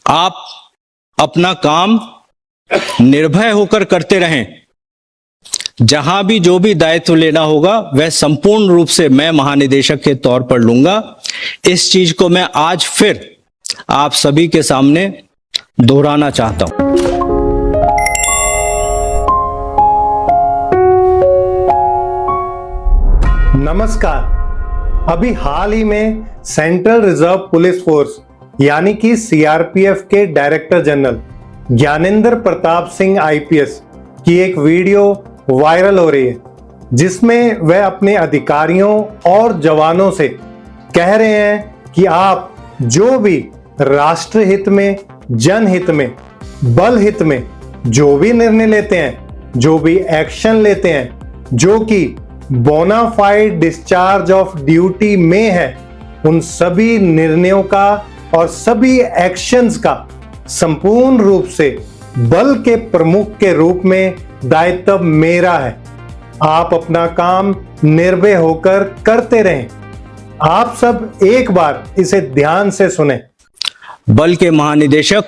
आप अपना काम निर्भय होकर करते रहें। जहां भी जो भी दायित्व लेना होगा वह संपूर्ण रूप से मैं महानिदेशक के तौर पर लूंगा। इस चीज को मैं आज फिर आप सभी के सामने दोहराना चाहता हूं। नमस्कार। अभी हाल ही में सेंट्रल रिजर्व पुलिस फोर्स यानी कि सीआरपीएफ के director general Gyanendra Pratap Singh IPS की एक वीडियो वायरल हो रही है, जिसमें वह अपने अधिकारियों और जवानों से कह रहे हैं कि आप जो भी राष्ट्र हित में, जनहित में, बल हित में जो भी निर्णय लेते हैं, जो भी एक्शन लेते हैं, जो कि बोनाफाइड डिस्चार्ज ऑफ ड्यूटी में है, उन सभी निर्णयों का और सभी एक्शंस का संपूर्ण रूप से बल के प्रमुख के रूप में दायित्व मेरा है। आप अपना काम निर्भय होकर करते रहें। आप सब एक बार इसे ध्यान से सुने। बल के महानिदेशक,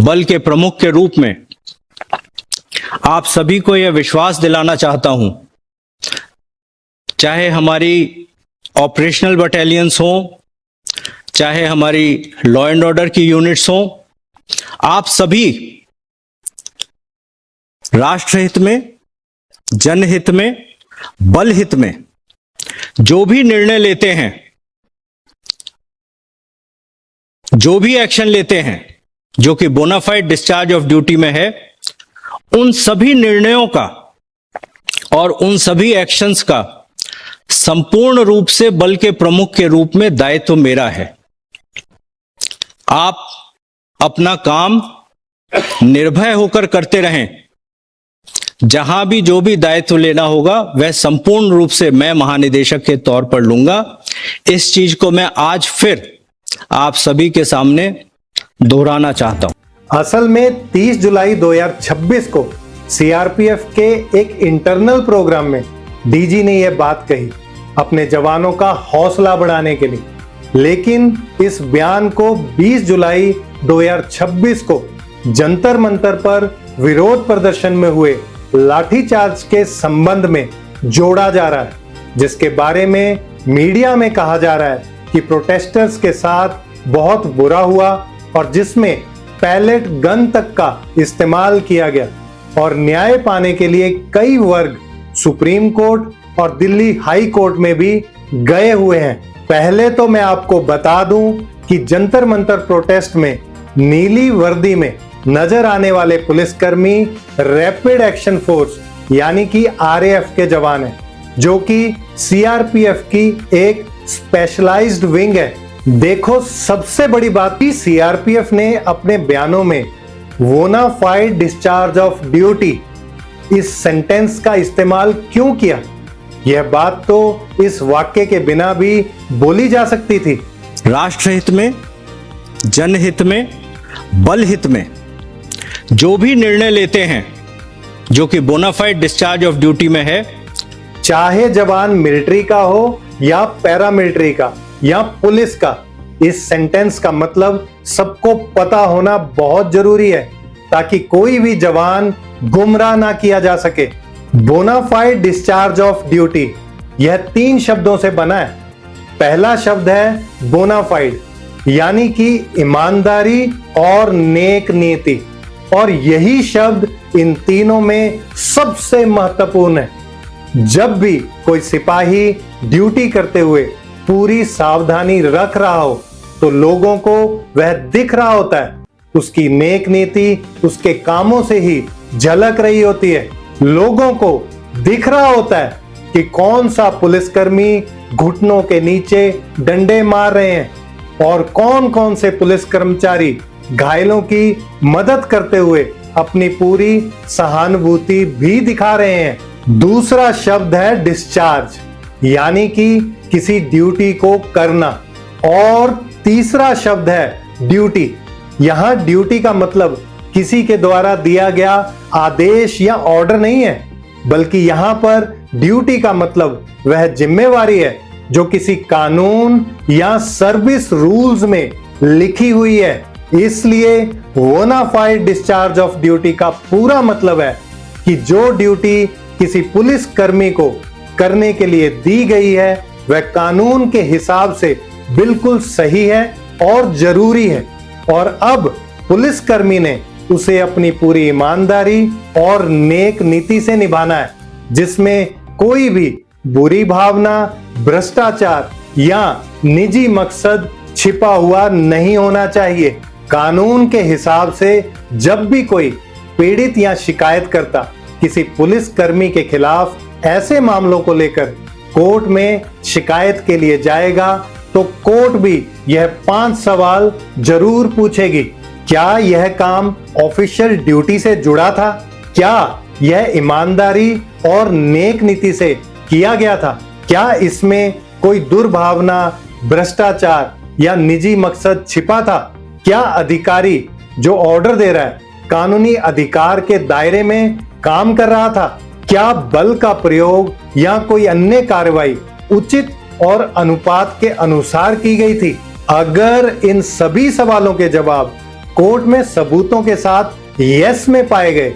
बल के प्रमुख के रूप में आप सभी को यह विश्वास दिलाना चाहता हूं, चाहे हमारी ऑपरेशनल बटालियंस हो, चाहे हमारी लॉ एंड ऑर्डर की यूनिट्स हो, आप सभी राष्ट्रहित में, जनहित में, बल हित में जो भी निर्णय लेते हैं, जो भी एक्शन लेते हैं, जो कि बोनाफाइड डिस्चार्ज ऑफ ड्यूटी में है, उन सभी निर्णयों का और उन सभी एक्शंस का संपूर्ण रूप से बल के प्रमुख के रूप में दायित्व मेरा है। आप अपना काम निर्भय होकर करते रहें। जहां भी जो भी दायित्व लेना होगा वह संपूर्ण रूप से मैं महानिदेशक के तौर पर लूंगा। इस चीज को मैं आज फिर आप सभी के सामने दोहराना चाहता हूं। असल में 30 जुलाई 2026 को सीआरपीएफ के एक इंटरनल प्रोग्राम में डीजी ने यह बात कही अपने जवानों का हौसला बढ़ाने के लिए, लेकिन इस बयान को 20 जुलाई 2026 को जंतर मंतर पर विरोध प्रदर्शन में हुए लाठीचार्ज के संबंध में जोड़ा जा रहा है, जिसके बारे में मीडिया में कहा जा रहा है कि प्रोटेस्टर्स के साथ बहुत बुरा हुआ और जिसमें पैलेट गन तक का इस्तेमाल किया गया और न्याय पाने के लिए कई वर्ग सुप्रीम कोर्ट और दिल्ली हाई कोर्ट में भी गए हुए हैं। पहले तो मैं आपको बता दूं कि जंतर मंतर प्रोटेस्ट में नीली वर्दी में नजर आने वाले पुलिसकर्मी रैपिड एक्शन फोर्स यानी कि आरएएफ के जवान हैं, जो कि सीआरपीएफ की एक स्पेशलाइज्ड विंग है। देखो, सबसे बड़ी बात कि सीआरपीएफ ने अपने बयानों में बोनाफाइड डिस्चार्ज ऑफ ड्यूटी इस सेंटेंस का इस्तेमाल क्यों किया, यह बात तो इस वाक्य के बिना भी बोली जा सकती थी। राष्ट्रहित में, जनहित में, बल हित में जो भी निर्णय लेते हैं, जो कि बोनाफाइड डिस्चार्ज ऑफ ड्यूटी में है, चाहे जवान मिलिट्री का हो या पैरामिलिट्री का या पुलिस का, इस सेंटेंस का मतलब सबको पता होना बहुत जरूरी है ताकि कोई भी जवान गुमराह ना किया जा सके। बोनाफाइड डिस्चार्ज ऑफ ड्यूटी यह 3 शब्दों से बना है। पहला शब्द है बोनाफाइड यानी कि ईमानदारी और नेक नीति, और यही शब्द इन तीनों में सबसे महत्वपूर्ण है। जब भी कोई सिपाही ड्यूटी करते हुए पूरी सावधानी रख रहा हो तो लोगों को वह दिख रहा होता है, उसकी नेक नीति उसके कामों से ही झलक रही होती है। लोगों को दिख रहा होता है कि कौन सा पुलिसकर्मी घुटनों के नीचे डंडे मार रहे हैं और कौन कौन से पुलिस कर्मचारी घायलों की मदद करते हुए अपनी पूरी सहानुभूति भी दिखा रहे हैं। दूसरा शब्द है डिस्चार्ज यानी कि किसी ड्यूटी को करना, और तीसरा शब्द है ड्यूटी। यहां ड्यूटी का मतलब किसी के द्वारा दिया गया आदेश या ऑर्डर नहीं है, बल्कि यहां पर ड्यूटी का मतलब वह जिम्मेवारी है जो किसी कानून या सर्विस रूल्स में लिखी हुई है। इसलिए बोनाफाइड डिस्चार्ज ऑफ ड्यूटी का पूरा मतलब है कि जो ड्यूटी किसी पुलिस कर्मी को करने के लिए दी गई है वह कानून के हिसाब से बिल्कुल सही है और जरूरी है, और अब पुलिस कर्मी ने उसे अपनी पूरी ईमानदारी और नेक नीति से निभाना है, जिसमें कोई भी बुरी भावना, भ्रष्टाचार या निजी मकसद छिपा हुआ नहीं होना चाहिए। कानून के हिसाब से जब भी कोई पीड़ित या शिकायतकर्ता किसी पुलिस कर्मी के खिलाफ ऐसे मामलों को लेकर कोर्ट में शिकायत के लिए जाएगा तो कोर्ट भी यह 5 सवाल जरूर पूछेगी। क्या यह काम ऑफिशियल ड्यूटी से जुड़ा था? क्या यह ईमानदारी और नेक नीति से किया गया था? क्या इसमें कोई दुर्भावना, भ्रष्टाचार या निजी मकसद छिपा था? क्या अधिकारी जो ऑर्डर दे रहा है कानूनी अधिकार के दायरे में काम कर रहा था? क्या बल का प्रयोग या कोई अन्य कार्रवाई उचित और अनुपात के अनुसार की गई थी? अगर इन सभी सवालों के जवाब कोर्ट में सबूतों के साथ यस में पाए गए,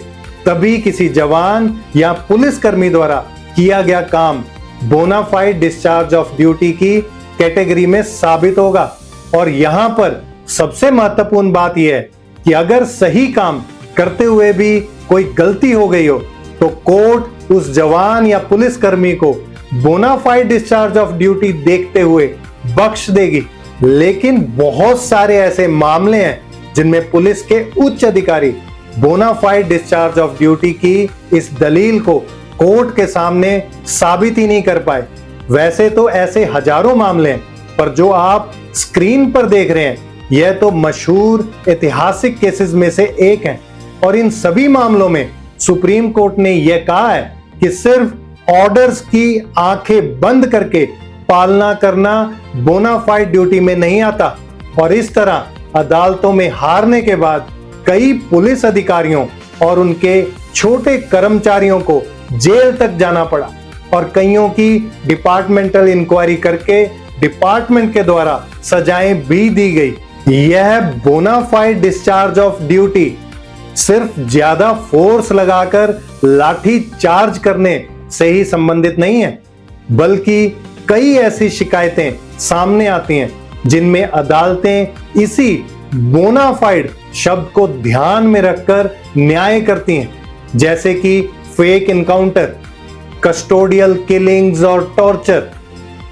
तभी किसी जवान या पुलिसकर्मी द्वारा किया गया काम बोनाफाइड डिस्चार्ज ऑफ ड्यूटी की कैटेगरी में साबित होगा। और यहां पर सबसे महत्वपूर्ण बात यह है कि अगर सही काम करते हुए भी कोई गलती हो गई हो तो कोर्ट उस जवान या पुलिसकर्मी को बोनाफाइड डिस्चार्ज ऑफ ड्यूटी देखते हुए बख्श देगी। लेकिन बहुत सारे ऐसे मामले हैं जिनमें पुलिस के उच्च अधिकारी बोनाफाइड डिस्चार्ज ऑफ ड्यूटी की इस दलील को कोर्ट के सामने साबित ही नहीं कर पाए। वैसे तो ऐसे हजारों मामले हैं, पर जो आप स्क्रीन पर देख रहे हैं यह तो मशहूर ऐतिहासिक केसेस में से एक है। और इन सभी मामलों में सुप्रीम कोर्ट ने यह कहा है कि सिर्फ ऑर्डर्स की आंखें बंद करके पालना करना बोनाफाइड ड्यूटी में नहीं आता। और इस तरह अदालतों में हारने के बाद कई पुलिस अधिकारियों और उनके छोटे कर्मचारियों को जेल तक जाना पड़ा और कईयों की डिपार्टमेंटल इंक्वायरी करके डिपार्टमेंट के द्वारा सजाएं भी दी गई। यह बोनाफाइड डिस्चार्ज ऑफ ड्यूटी सिर्फ ज्यादा फोर्स लगाकर लाठी चार्ज करने से ही संबंधित नहीं है, बल्कि कई ऐसी शिकायतें सामने आती हैं जिनमें अदालतें इसी बोनाफाइड शब्द को ध्यान में रखकर न्याय करती हैं, जैसे कि फेक इनकाउंटर, कस्टोडियल किलिंग्स और टॉर्चर,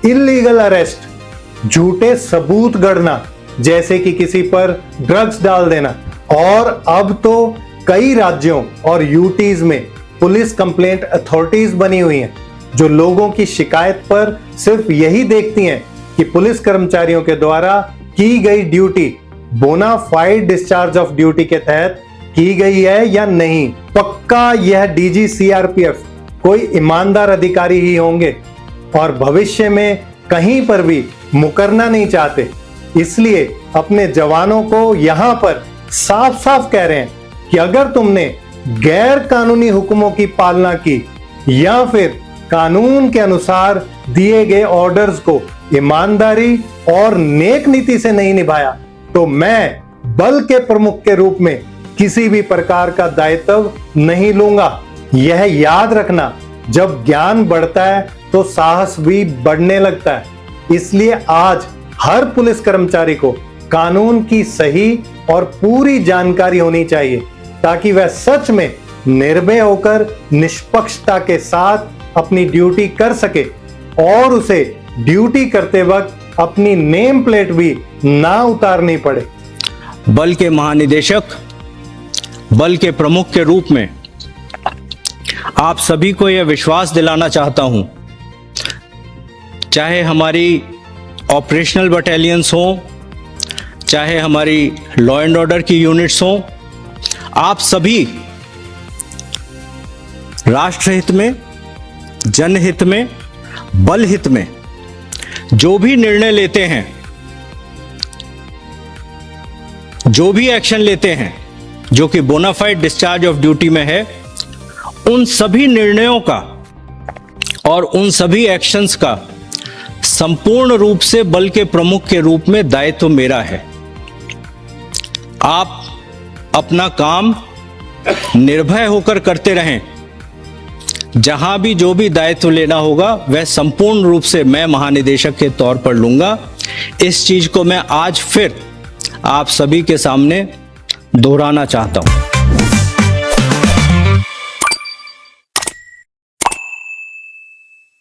इलीगल अरेस्ट, झूठे सबूत गढ़ना जैसे कि किसी पर ड्रग्स डाल देना। और अब तो कई राज्यों और यूटीज में पुलिस कंप्लेंट अथॉरिटीज बनी हुई हैं जो लोगों की शिकायत पर सिर्फ यही देखती हैं कि पुलिस कर्मचारियों के द्वारा की गई duty bonafide discharge of duty के तहत की गई है या नहीं। पक्का यह डीजी सीआरपीएफ कोई ईमानदार अधिकारी ही होंगे और भविष्य में कहीं पर भी मुकरना नहीं चाहते। इसलिए अपने जवानों को यहां पर साफ साफ कह रहे हैं कि अगर तुमने गैर कानूनी हुक्मों की पालना की या फिर कानून के अनुसार दिए गए ऑर्डर्स को ईमानदारी और नेक नीति से नहीं निभाया तो मैं बल के प्रमुख के रूप में किसी भी प्रकार का दायित्व नहीं लूंगा। यह याद रखना, जब ज्ञान बढ़ता है तो साहस भी बढ़ने लगता है। इसलिए आज हर पुलिस कर्मचारी को कानून की सही और पूरी जानकारी होनी चाहिए ताकि वह सच में निर्भय होकर निष्पक्षता के साथ अपनी ड्यूटी कर सके और उसे ड्यूटी करते वक्त अपनी नेम प्लेट भी ना उतारनी पड़े। बल के महानिदेशक, बल के प्रमुख के रूप में आप सभी को यह विश्वास दिलाना चाहता हूं, चाहे हमारी ऑपरेशनल बटालियंस हों, चाहे हमारी लॉ एंड ऑर्डर की यूनिट्स हों, आप सभी राष्ट्रहित में, जनहित में, बल हित में जो भी निर्णय लेते हैं, जो भी एक्शन लेते हैं जो कि बोनाफाइड डिस्चार्ज ऑफ ड्यूटी में है, उन सभी निर्णयों का और उन सभी एक्शंस का संपूर्ण रूप से बल के प्रमुख के रूप में दायित्व मेरा है। आप अपना काम निर्भय होकर करते रहें। जहां भी जो भी दायित्व लेना होगा वह संपूर्ण रूप से मैं महानिदेशक के तौर पर लूंगा। इस चीज को मैं आज फिर आप सभी के सामने दोहराना चाहता हूं।